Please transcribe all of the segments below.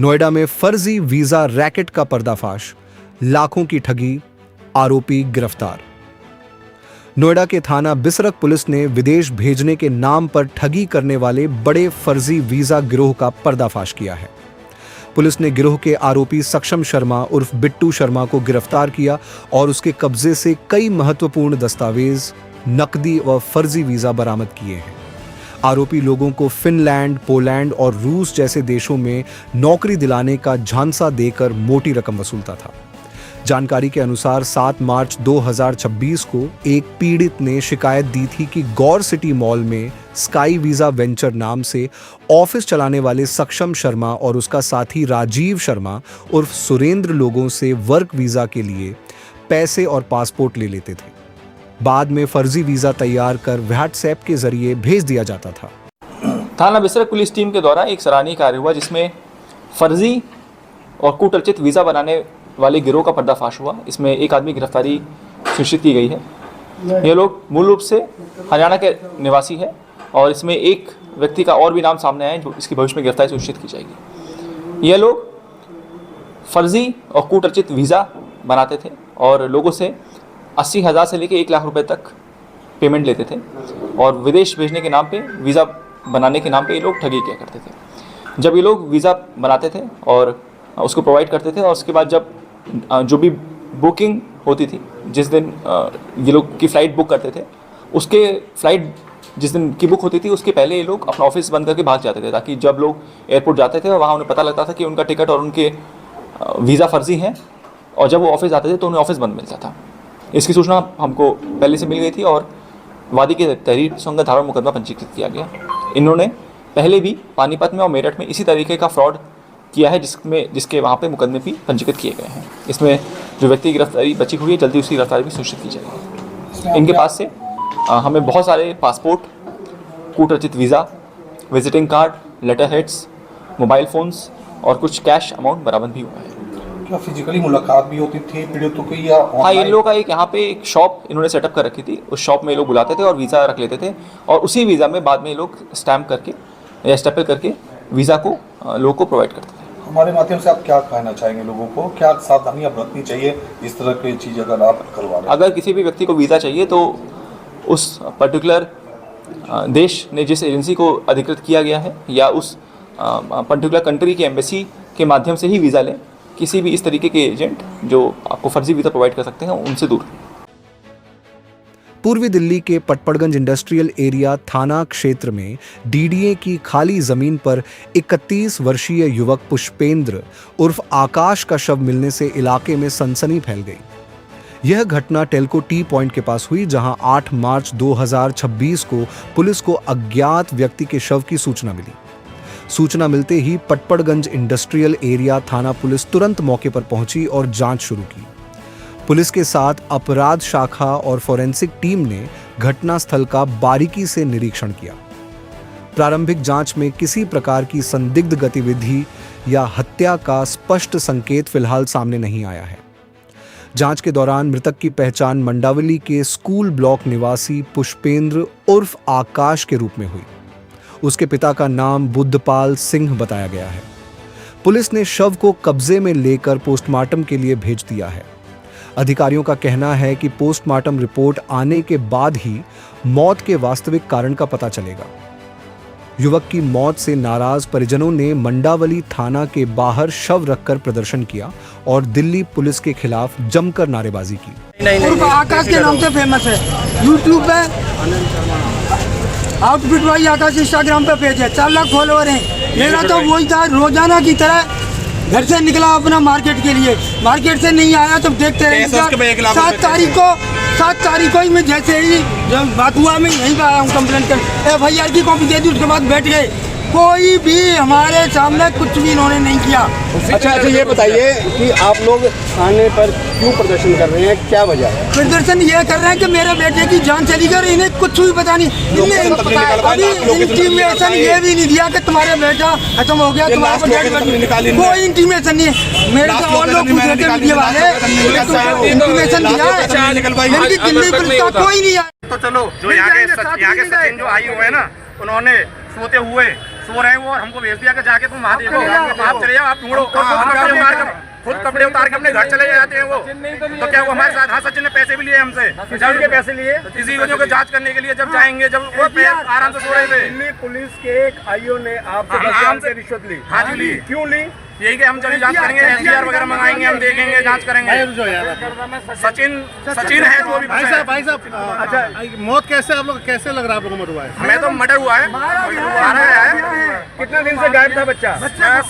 नोएडा में फर्जी visa racket का पर्दाफाश, लाखों की ठगी, आरोपी गिरफ्तार। नोएडा के थाना बिसरक पुलिस ने विदेश भेजने के नाम पर ठगी करने वाले बड़े फर्जी वीजा गिरोह का पर्दाफाश किया है। पुलिस ने गिरोह के आरोपी सक्षम शर्मा उर्फ बिट्टू शर्मा को गिरफ्तार किया और उसके कब्जे से कई महत्वपूर्ण दस्तावेज, नकदी व फर्जी वीजा बरामद किए हैं। आरोपी लोगों को फिनलैंड, पोलैंड और रूस जैसे देशों में नौकरी दिलाने का झांसा देकर मोटी रकम वसूलता था। जानकारी के अनुसार 7 मार्च 2026 को एक पीड़ित ने शिकायत दी थी कि गौर सिटी मॉल में स्काई वीजा वेंचर नाम से ऑफिस चलाने वाले सक्षम शर्मा और उसका साथी राजीव शर्मा उर्फ सुरेंद्र लोगों से वर्क वीजा के लिए पैसे और पासपोर्ट ले लेते थे। बाद में फर्जी वीजा तैयार कर व्हाट्सएप के जरिए भेज दिया जाता था। थाना बिसरक पुलिस टीम के द्वारा एक सराहनीय कार्य हुआ, जिसमें फर्जी और कुटर्चित वीजा बनाने वाले गिरोह का पर्दाफाश हुआ। इसमें एक आदमी की गिरफ्तारी सुनिश्चित की गई है। ये लोग मूल रूप से हरियाणा के निवासी है और इसमें एक व्यक्ति का और भी नाम सामने आया है जो इसकी भविष्य में गिरफ्तारी सुनिश्चित की जाएगी। ये लोग फर्जी और कुटर्चित वीज़ा बनाते थे और लोगों से 80,000 से लेकर 1 लाख रुपए तक पेमेंट लेते थे और विदेश भेजने के नाम पे, वीज़ा बनाने के नाम पे ये लोग ठगी किया करते थे। जब ये लोग वीज़ा बनाते थे और उसको प्रोवाइड करते थे और उसके बाद जब जो भी बुकिंग होती थी, जिस दिन ये लोग की फ़्लाइट बुक करते थे, उसके फ्लाइट जिस दिन की बुक होती थी उसके पहले ये लोग अपना ऑफिस बंद करके भाग जाते थे, ताकि जब लोग एयरपोर्ट जाते थे वहाँ उन्हें पता लगता था कि उनका टिकट और उनके वीज़ा फर्जी हैं, और जब वो ऑफिस आते थे तो उन्हें ऑफिस बंद मिलता था। इसकी सूचना हमको पहले से मिल गई थी और वादी के तहरीर संगत धारा मुकदमा पंजीकृत किया गया। इन्होंने पहले भी पानीपत में और मेरठ में इसी तरीके का फ्रॉड किया है, जिसके वहाँ पे मुकदमे भी पंजीकृत किए गए हैं। इसमें जो व्यक्ति की गिरफ्तारी बची हुई है, जल्दी उसकी गिरफ्तारी भी सुनिश्चित की जाएगी। इनके पास से हमें बहुत सारे पासपोर्ट, कूटरचित visa, visiting card, letter heads, mobile phones और कुछ कैश अमाउंट बरामद भी हुआ है। क्या फिजिकली मुलाकात भी होती थी पीड़ितों की या हाँ, इन लोगों का एक यहाँ पे एक शॉप इन्होंने सेटअप कर रखी थी। उस शॉप में ये लोग बुलाते थे और वीज़ा रख लेते थे और उसी वीज़ा में बाद में ये लोग स्टैम्प करके या स्टेपल करके वीज़ा को लोगों को प्रोवाइड करते थे। हमारे माध्यम से आप क्या कहना चाहेंगे लोगों को, क्या सावधानियां बरतनी चाहिए इस तरह की चीज़ अगर आप करवा रहे हैं? अगर किसी भी व्यक्ति को वीज़ा चाहिए तो उस पर्टिकुलर देश ने जिस एजेंसी को अधिकृत किया गया है या उस पर्टिकुलर कंट्री की एम्बेसी के माध्यम से ही वीज़ा लें। किसी भी इस तरीके के एजेंट जो आपको फर्जी वीज़ा प्रोवाइड कर सकते हैं उनसे दूर। पूर्वी दिल्ली के पटपड़गंज इंडस्ट्रियल एरिया थाना क्षेत्र में डीडीए की खाली जमीन पर 31 वर्षीय युवक पुष्पेंद्र उर्फ आकाश का शव मिलने से इलाके में सनसनी फैल गई। यह घटना टेल्को टी पॉइंट के पास हुई, जहां 8 मार्च 2026 को पुलिस को अज्ञात व्यक्ति के शव की सूचना मिली। सूचना मिलते ही पटपड़गंज इंडस्ट्रियल एरिया थाना पुलिस तुरंत मौके पर पहुंची और जांच शुरू की। पुलिस के साथ अपराध शाखा और फोरेंसिक टीम ने घटनास्थल का बारीकी से निरीक्षण किया। प्रारंभिक जांच में किसी प्रकार की संदिग्ध गतिविधि या हत्या का स्पष्ट संकेत फिलहाल सामने नहीं आया है। जांच के दौरान मृतक की पहचान मंडावली के स्कूल ब्लॉक निवासी पुष्पेंद्र उर्फ आकाश के रूप में हुई। उसके पिता का नाम बुद्धपाल सिंह बताया गया है। पुलिस ने शव को कब्जे में लेकर पोस्टमार्टम के लिए भेज दिया है। अधिकारियों का कहना है कि पोस्टमार्टम रिपोर्ट आने के बाद ही मौत के वास्तविक कारण का पता चलेगा। युवक की मौत से नाराज परिजनों ने मंडावली थाना के बाहर शव रखकर प्रदर्शन किया और दिल्ली पुलिस के खिलाफ जमकर नारेबाजी की। आकाश के नाम से फेमस है, यूट्यूब पे आउटफिट वाई आकाश इंस्टाग्राम पे पेज है, 4 लाख फॉलोअर हैं। मेरा तो वही था, रोजाना की तरह घर से निकला अपना मार्केट के लिए, मार्केट से नहीं आया तो देखते रहे। 7 तारीख को ही मैं जैसे ही जब बात हुआ मैं यहीं पर आया हूँ कंप्लेंट कर, FIR की कॉपी दे दी, उसके बाद बैठ गए। कोई भी हमारे सामने कुछ भी इन्होंने नहीं किया। अच्छा, ये बताइए कि आप लोग थाने पर क्यों प्रदर्शन कर रहे हैं, क्या वजह है? प्रदर्शन ये कर रहे हैं कि मेरे बेटे की जान चली गई और इन्हें कुछ भी पता नहीं। अभी इंटीमेशन ये भी नहीं दिया कि तुम्हारा बेटा खत्म हो गया, कोई इंटीमेशन नहीं है। मेरे तो और लोग पूछ रहे थे मीडिया वाले, इंटीमेशन दिया है, लेकिन दिल्ली पुलिस का कोई नहीं आया। तो चलो, जो यहाँ के सचिन जो आई हुए हैं ना, उन्होंने सोते सो रहे हैं वो और हमको भेज दिया कि जाके तुम वहाँ देखो, आप चले जाओ, आप ढूंढो। खुद कपड़े उतार के अपने घर चले जाते हैं वो। तो क्या वो हमारे साथ? हाँ, सचिन ने पैसे भी लिए हमसे। किसी के पैसे लिए? किसी वजह को जांच करने के लिए जब जाएंगे, जब वो आराम से सो रहे थे। दिल्ली पुलिस के एक आईओ ने आपसे 10 लाख की रिश्वत ली। हाँ जी, ली। क्यों ली? यही कि हम जब जांच करेंगे, एफआईआर वगैरह मंगाएंगे, हम देखेंगे, जांच करेंगे। सचिन है जो भी। भाई साहब अच्छा, मौत कैसे आप लोग कैसे लग रहा है आप लोगों को? मर्डर हुआ है? हमें तो मर्डर हुआ है, मारा गया है। कितने दिन से गायब था बच्चा?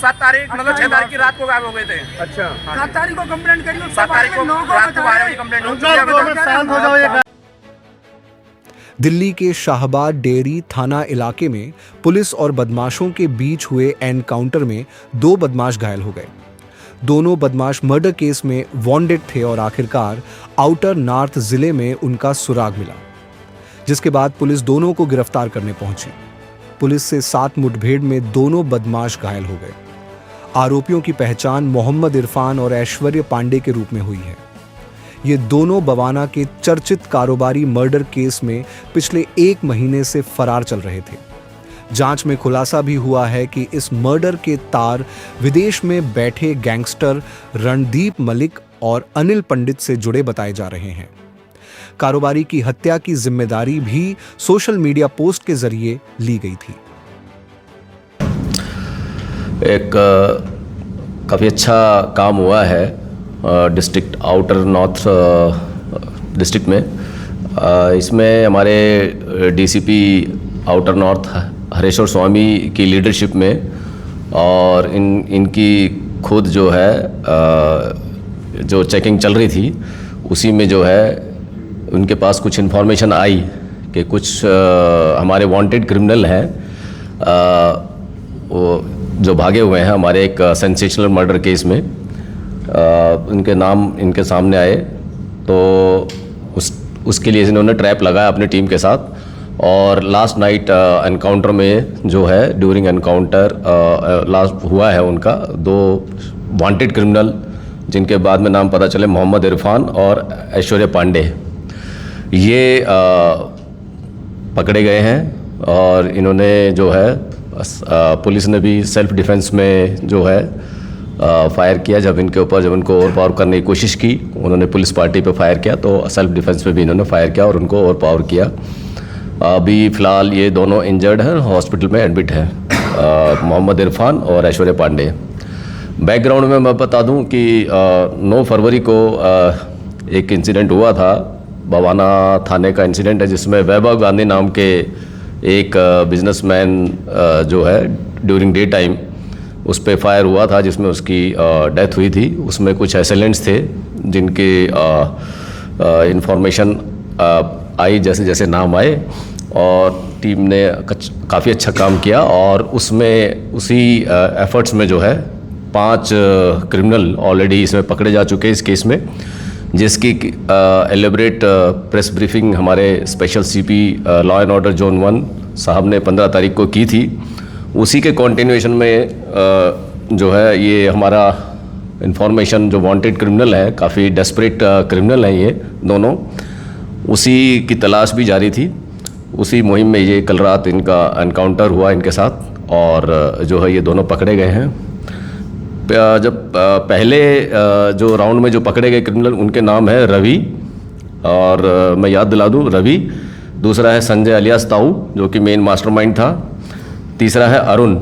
7 तारीख मतलब 6 तारीख की रात को गायब हो गए थे। अच्छा, 7 तारीख को कंप्लेंट करी, 7 तारीख को रात को 12 बजे कंप्लेंट हो चुकी है। दिल्ली के शाहबाद डेयरी थाना इलाके में पुलिस और बदमाशों के बीच हुए एनकाउंटर में 2 बदमाश घायल हो गए। दोनों बदमाश मर्डर केस में वांटेड थे और आखिरकार आउटर नॉर्थ जिले में उनका सुराग मिला, जिसके बाद पुलिस दोनों को गिरफ्तार करने पहुंची। पुलिस से 7 मुठभेड़ में दोनों बदमाश घायल हो गए। आरोपियों की पहचान मोहम्मद इरफान और ऐश्वर्य पांडे के रूप में हुई है। ये दोनों बवाना के चर्चित कारोबारी मर्डर केस में पिछले 1 महीने से फरार चल रहे थे। जांच में खुलासा भी हुआ है कि इस मर्डर के तार विदेश में बैठे गैंगस्टर रणदीप मलिक और अनिल पंडित से जुड़े बताए जा रहे हैं। कारोबारी की हत्या की जिम्मेदारी भी सोशल मीडिया पोस्ट के जरिए ली गई थी। एक काफ़ी अच्छा काम हुआ है डिस्ट्रिक्ट आउटर नॉर्थ डिस्ट्रिक्ट में। इसमें हमारे डीसीपी आउटर नॉर्थ हरेश्वर स्वामी की लीडरशिप में और इनकी खुद जो है जो चेकिंग चल रही थी उसी में जो है उनके पास कुछ इन्फॉर्मेशन आई कि कुछ हमारे वांटेड क्रिमिनल हैं वो जो भागे हुए हैं हमारे एक सेंसेशनल मर्डर केस में। उनके नाम इनके सामने आए तो उसके लिए इन्होंने ट्रैप लगाया अपनी टीम के साथ। और लास्ट नाइट एनकाउंटर में जो है ड्यूरिंग एनकाउंटर लास्ट हुआ है उनका 2 वांटेड क्रिमिनल जिनके बाद में नाम पता चले मोहम्मद इरफान और ऐश्वर्य पांडे, ये पकड़े गए हैं। और इन्होंने जो है पुलिस ने भी सेल्फ डिफेंस में जो है फायर किया। जब उनको ओवरपावर करने की कोशिश की, उन्होंने पुलिस पार्टी पे फायर किया तो सेल्फ डिफेंस में भी इन्होंने फायर किया और उनको ओवरपावर किया। अभी फ़िलहाल ये दोनों इंजर्ड हैं, हॉस्पिटल में एडमिट हैं, मोहम्मद इरफान और ऐश्वर्य पांडे। बैकग्राउंड में मैं बता दूं कि 9 फरवरी को एक इंसिडेंट हुआ था, बवाना थाने का इंसिडेंट है, जिसमें वैभव गांधी नाम के एक बिजनेसमैन जो है ड्यूरिंग डे टाइम उस पर फायर हुआ था, जिसमें उसकी डेथ हुई थी। उसमें कुछ एसेलेंट्स थे जिनके इंफॉर्मेशन आई जैसे जैसे नाम आए और टीम ने काफ़ी अच्छा काम किया। और उसमें उसी एफर्ट्स में जो है 5 क्रिमिनल ऑलरेडी इसमें पकड़े जा चुके हैं इस केस में, जिसकी एलेबरेट प्रेस ब्रीफिंग हमारे special CP law and order zone 1 साहब ने 15 तारीख को की थी। उसी के कंटिन्यूएशन में जो है ये हमारा इंफॉर्मेशन जो वांटेड क्रिमिनल है, काफ़ी डेस्परेट क्रिमिनल हैं ये दोनों, उसी की तलाश भी जारी थी। उसी मुहिम में ये कल रात इनका एनकाउंटर हुआ इनके साथ और जो है ये दोनों पकड़े गए हैं। जब पहले जो राउंड में जो पकड़े गए क्रिमिनल उनके नाम है रवि, और मैं याद दिला दूँ रवि, दूसरा है संजय अलियास ताऊ जो कि मेन मास्टरमाइंड था, तीसरा है अरुण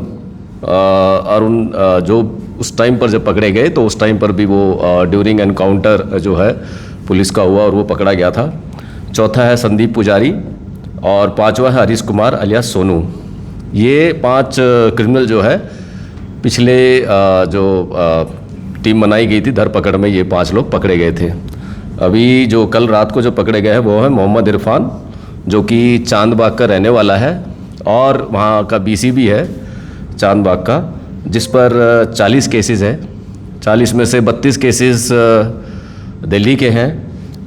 जो उस टाइम पर जब पकड़े गए तो उस टाइम पर भी वो ड्यूरिंग एनकाउंटर जो है पुलिस का हुआ और वो पकड़ा गया था। चौथा है संदीप पुजारी और 5वां है हरीश कुमार अलियास सोनू। ये 5 क्रिमिनल जो है पिछले जो टीम बनाई गई थी धरपकड़ में ये 5 लोग पकड़े गए थे। अभी जो कल रात को जो पकड़े गए हैं वो है मोहम्मद इरफान जो कि चांदबाग का रहने वाला है और वहाँ का बीसी भी है चांदबाग का, जिस पर 40 केसेस हैं। 40 में से 32 केसेस दिल्ली के हैं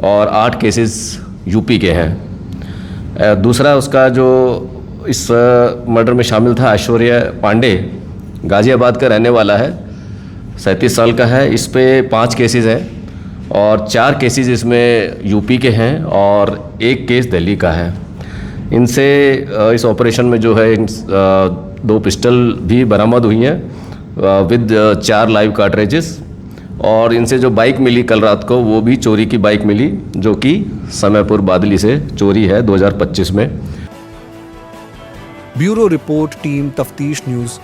और 8 केसेस यूपी के हैं। दूसरा उसका जो इस मर्डर में शामिल था ऐश्वर्य पांडे, गाज़ियाबाद का रहने वाला है, 37 साल का है। इस पे 5 केसेस हैं और 4 केसेस इसमें यूपी के हैं और 1 केस दिल्ली का है। इनसे इस ऑपरेशन में जो है 2 पिस्टल भी बरामद हुई हैं विद 4 लाइव कार्ट्रिजेस। और इनसे जो बाइक मिली कल रात को, वो भी चोरी की बाइक मिली, जो कि समयपुर बादली से चोरी है 2025 में। ब्यूरो रिपोर्ट, टीम तफ्तीश न्यूज़।